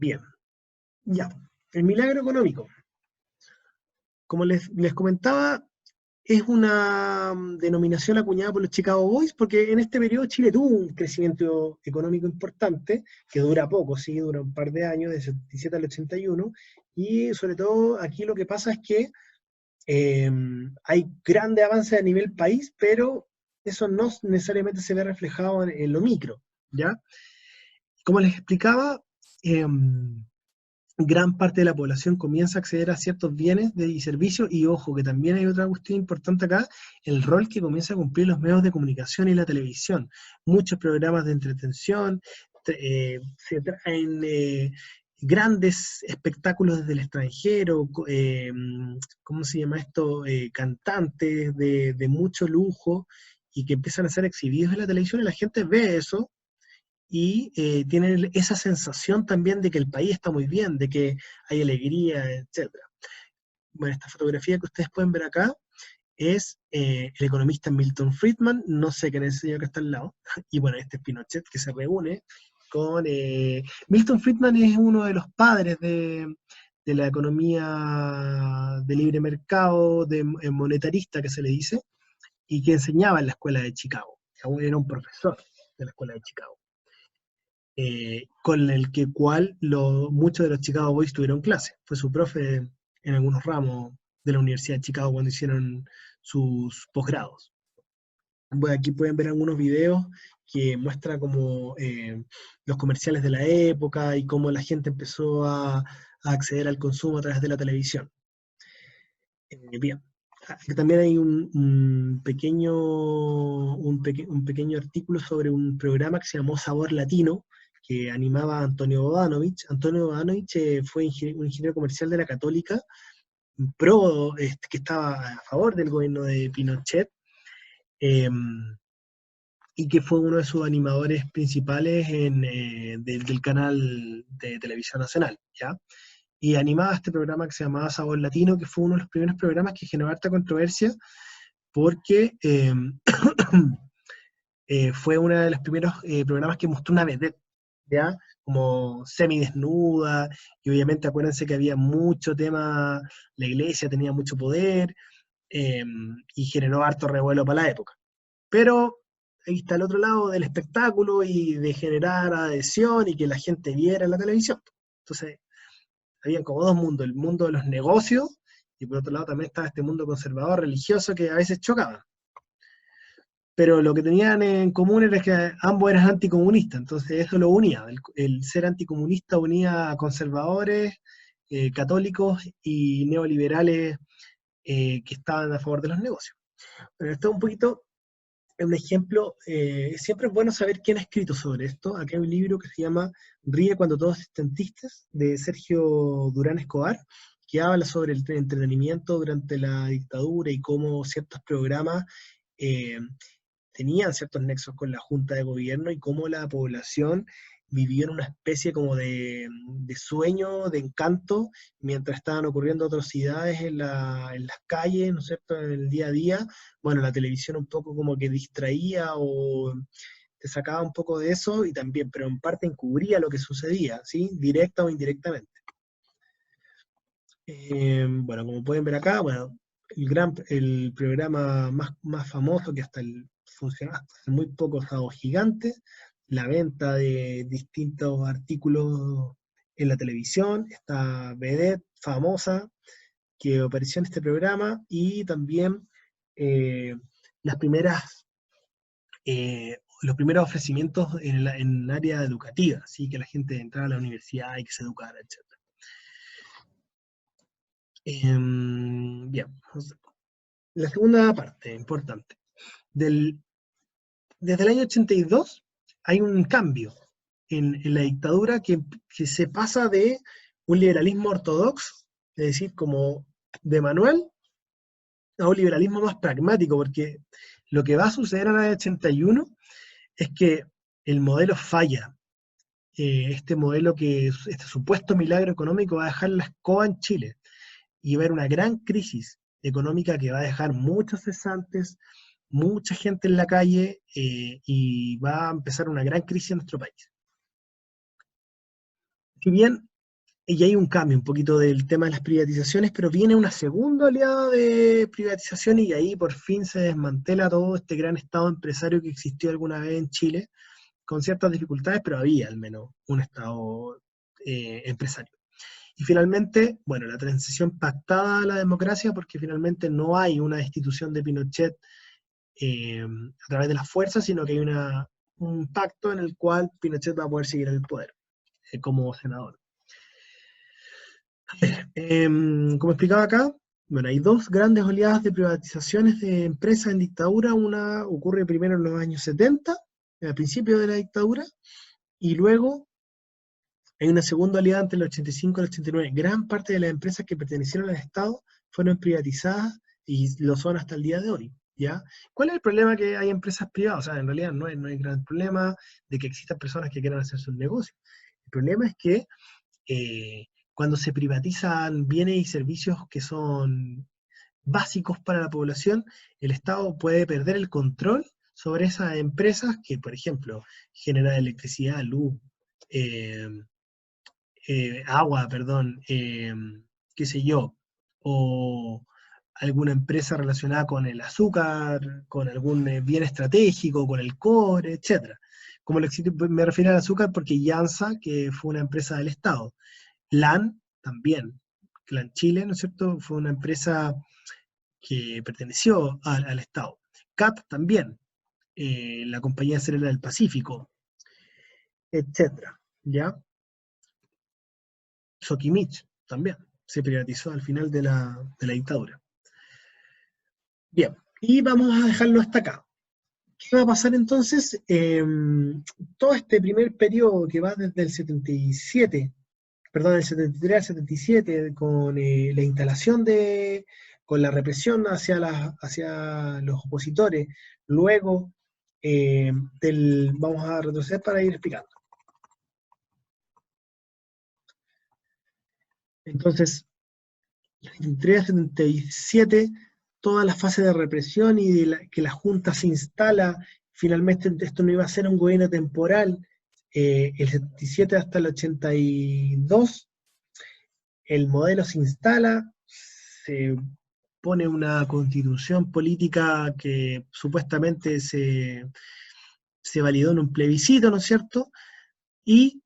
Bien, ya. El milagro económico. Como les comentaba, es una denominación acuñada por los Chicago Boys porque en este periodo Chile tuvo un crecimiento económico importante, que dura poco, sí, dura un par de años, de 77 al 81, y sobre todo aquí lo que pasa es que hay grandes avances a nivel país, pero eso no necesariamente se ve reflejado en lo micro, ¿ya? Como les explicaba, gran parte de la población comienza a acceder a ciertos bienes y servicios, y ojo, que también hay otra cuestión importante acá, el rol que comienza a cumplir los medios de comunicación y la televisión. Muchos programas de entretención, se traen grandes espectáculos desde el extranjero, ¿cómo se llama esto? Cantantes de mucho lujo, y que empiezan a ser exhibidos en la televisión, y la gente ve eso, y tienen esa sensación también de que el país está muy bien, de que hay alegría, etcétera. Bueno, esta fotografía que ustedes pueden ver acá es el economista Milton Friedman, no sé quién es el señor que está al lado, y bueno, este es Pinochet, que se reúne con... Milton Friedman es uno de los padres de la economía de libre mercado, monetarista que se le dice, y que enseñaba en la escuela de Chicago. Era un profesor de la escuela de Chicago. Con el cual muchos de los Chicago Boys tuvieron clase. Fue su profe en algunos ramos de la Universidad de Chicago cuando hicieron sus posgrados. Bueno, aquí pueden ver algunos videos que muestran como los comerciales de la época y cómo la gente empezó a acceder al consumo a través de la televisión. Bien. También hay un pequeño artículo sobre un programa que se llamó Sabor Latino, que animaba a Antonio Bodanovich. Antonio Bodanovich fue un ingeniero comercial de la Católica, que estaba a favor del gobierno de Pinochet, eh, y que fue uno de sus animadores principales del canal de televisión nacional, ¿ya? Y animaba este programa que se llamaba Sabor Latino, que fue uno de los primeros programas que generó harta controversia, porque fue uno de los primeros programas que mostró una vedette, ¿ya? Como semidesnuda, y obviamente acuérdense que había mucho tema, la iglesia tenía mucho poder, eh, y generó harto revuelo para la época. Pero ahí está el otro lado del espectáculo y de generar adhesión y que la gente viera la televisión. Entonces, habían como dos mundos, el mundo de los negocios, y por otro lado también estaba este mundo conservador, religioso, que a veces chocaban. Pero lo que tenían en común era que ambos eran anticomunistas, entonces eso lo unía. El ser anticomunista unía a conservadores, católicos y neoliberales que estaban a favor de los negocios. Pero esto es un poquito un ejemplo, siempre es bueno saber quién ha escrito sobre esto. Aquí hay un libro que se llama Ríe cuando todos estén tristes, de Sergio Durán Escobar, que habla sobre el entretenimiento durante la dictadura y cómo ciertos programas eh, tenían ciertos nexos con la Junta de Gobierno y cómo la población vivió en una especie como de sueño, de encanto, mientras estaban ocurriendo atrocidades en las calles, ¿no es cierto?, en el día a día. Bueno, la televisión un poco como que distraía o te sacaba un poco de eso y también, pero en parte encubría lo que sucedía, ¿sí?, directa o indirectamente. Bueno, como pueden ver acá, bueno, el programa más famoso que funcionó hasta hace muy poco, Sábado Gigante, la venta de distintos artículos en la televisión, esta vedette famosa que apareció en este programa, y también eh, las primeras, los primeros ofrecimientos en el área educativa, ¿sí?, que la gente entrara a la universidad y que se educara, etc. Bien, la segunda parte importante. Desde el año 82 hay un cambio en la dictadura que se pasa de un liberalismo ortodoxo, es decir, como de manual, a un liberalismo más pragmático, porque lo que va a suceder en el año 81 es que el modelo falla. Este modelo este supuesto milagro económico va a dejar la escoba en Chile y va a haber una gran crisis económica que va a dejar muchos cesantes, mucha gente en la calle, y va a empezar una gran crisis en nuestro país. Si bien y hay un cambio un poquito del tema de las privatizaciones, pero viene una segunda oleada de privatización y ahí por fin se desmantela todo este gran estado empresario que existió alguna vez en Chile, con ciertas dificultades, pero había al menos un estado empresario. Y finalmente, bueno, la transición pactada a la democracia, porque finalmente no hay una destitución de Pinochet a través de las fuerzas, sino que hay un pacto en el cual Pinochet va a poder seguir en el poder como senador. Como explicaba acá, bueno, hay dos grandes oleadas de privatizaciones de empresas en dictadura. Una ocurre primero en los años 70, al principio de la dictadura, y luego hay una segunda oleada entre el 85 y el 89. Gran parte de las empresas que pertenecieron al Estado fueron privatizadas y lo son hasta el día de hoy. ¿Ya? ¿Cuál es el problema que hay empresas privadas? O sea, en realidad no hay gran problema de que existan personas que quieran hacer sus negocios. El problema es que cuando se privatizan bienes y servicios que son básicos para la población, el Estado puede perder el control sobre esas empresas que, por ejemplo, generan electricidad, luz, eh, agua, perdón, qué sé yo, o alguna empresa relacionada con el azúcar, con algún bien estratégico, con el cobre, etcétera. Como me refiero al azúcar porque Yansa, que fue una empresa del Estado, LAN también, LAN Chile, ¿no es cierto? Fue una empresa que perteneció al Estado. CAP también, la Compañía Acerera del Pacífico, etcétera, ¿ya? Sokimich también se privatizó al final de la dictadura. Bien, y vamos a dejarlo hasta acá. ¿Qué va a pasar entonces? Todo este primer periodo que va desde el 77, perdón, el 73 al 77, con la instalación con la represión hacia los opositores, luego vamos a retroceder para ir explicando. Entonces, 73 al 77, toda la fase de represión y que la Junta se instala, finalmente esto no iba a ser un gobierno temporal, el 77 hasta el 82, el modelo se instala, se pone una constitución política que supuestamente se validó en un plebiscito, ¿no es cierto? Y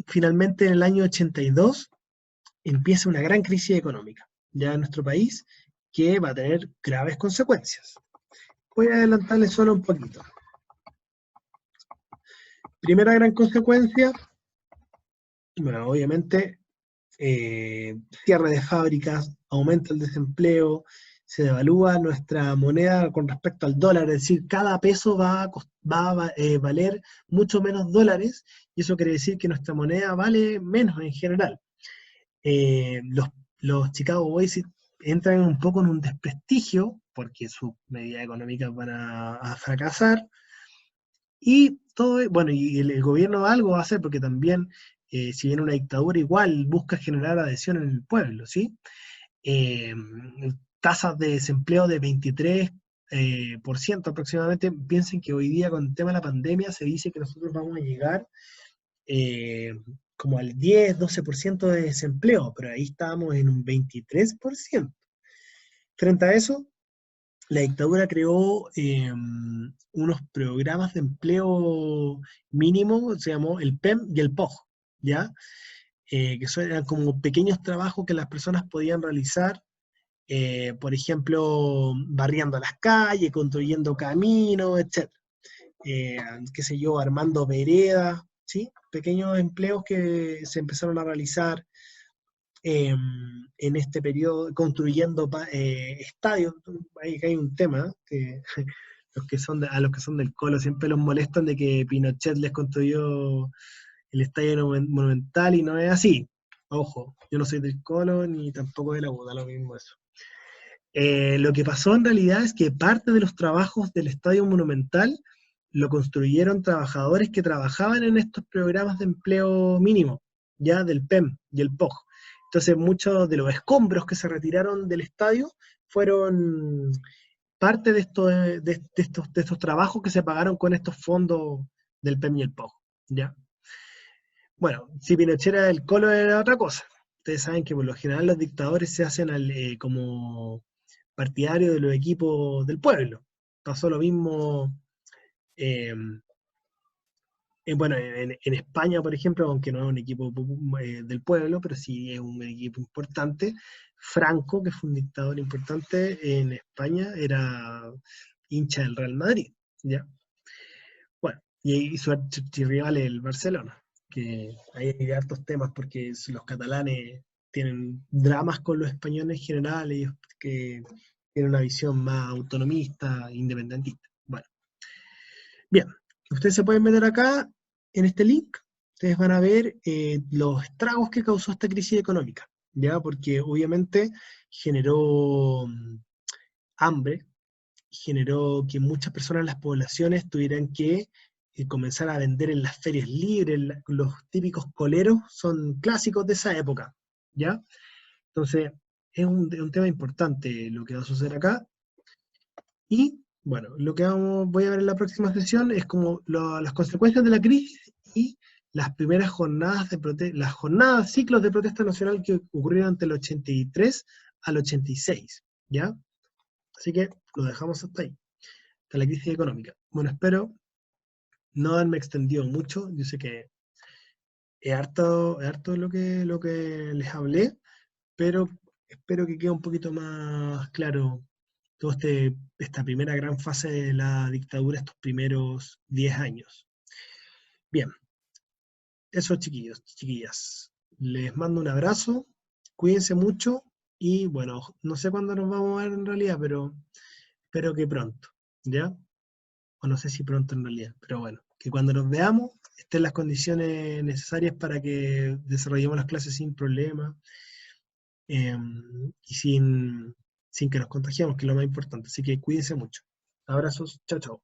finalmente en el año 82 empieza una gran crisis económica ya en nuestro país que va a tener graves consecuencias. Voy a adelantarle solo un poquito. Primera gran consecuencia, bueno, obviamente, cierre de fábricas, aumenta el desempleo, se devalúa nuestra moneda con respecto al dólar, es decir, cada peso va a valer mucho menos dólares, y eso quiere decir que nuestra moneda vale menos en general. Los Chicago Boys entran un poco en un desprestigio, porque sus medidas económicas van a fracasar, y todo, bueno, y el gobierno algo va a hacer, porque también, si viene una dictadura, igual busca generar adhesión en el pueblo, ¿sí? Eh, tasas de desempleo de 23% aproximadamente. Piensen que hoy día con el tema de la pandemia se dice que nosotros vamos a llegar eh, como al 10-12% de desempleo, pero ahí estábamos en un 23%. Frente a eso, la dictadura creó unos programas de empleo mínimo, se llamó el PEM y el POG, ¿ya? Que eran como pequeños trabajos que las personas podían realizar, por ejemplo, barriendo las calles, construyendo caminos, etc. Qué sé yo, armando veredas, ¿sí? Pequeños empleos que se empezaron a realizar en este periodo, construyendo estadios. Ahí hay un tema que a los que son del Colo siempre los molestan de que Pinochet les construyó el estadio monumental y no es así. Ojo, yo no soy del Colo ni tampoco de la UDA, lo mismo eso. Lo que pasó en realidad es que parte de los trabajos del estadio monumental lo construyeron trabajadores que trabajaban en estos programas de empleo mínimo, ya del PEM y el POG. Entonces muchos de los escombros que se retiraron del estadio fueron parte de estos trabajos que se pagaron con estos fondos del PEM y el POG, ¿ya? Bueno, si Pinochet era el colo era otra cosa. Ustedes saben que por lo general los dictadores se hacen como partidarios de los equipos del pueblo. Pasó lo mismo, eh, bueno, en España, por ejemplo, aunque no es un equipo del pueblo, pero sí es un equipo importante. Franco, que fue un dictador importante en España, era hincha del Real Madrid, ¿ya? Bueno, y su archirrival es el Barcelona, que ahí hay hartos temas porque los catalanes tienen dramas con los españoles en general, ellos que tienen una visión más autonomista, independentista. Bueno, bien, ustedes se pueden meter acá en este link, ustedes van a ver los estragos que causó esta crisis económica, ¿ya? Porque obviamente generó hambre, generó que muchas personas en las poblaciones tuvieran que comenzar a vender en las ferias libres. Los típicos coleros son clásicos de esa época, ¿ya? Entonces, es un tema importante lo que va a suceder acá. Y, bueno, lo que voy a ver en la próxima sesión es como las consecuencias de la crisis y las primeras jornadas las jornadas, ciclos de protesta nacional que ocurrieron entre el 83 al 86, ¿ya? Así que lo dejamos hasta ahí, hasta la crisis económica. Bueno, espero no haberme extendido mucho. Yo sé que es harto lo que les hablé, pero espero que quede un poquito más claro toda esta primera gran fase de la dictadura, estos primeros 10 años. Bien, eso chiquillos, chiquillas. Les mando un abrazo, cuídense mucho y bueno, no sé cuándo nos vamos a ver en realidad, pero espero que pronto, ¿ya? O no sé si pronto en realidad, pero bueno, que cuando nos veamos estén las condiciones necesarias para que desarrollemos las clases sin problema eh, y sin que nos contagiemos, que es lo más importante. Así que cuídense mucho. Abrazos, chao, chao.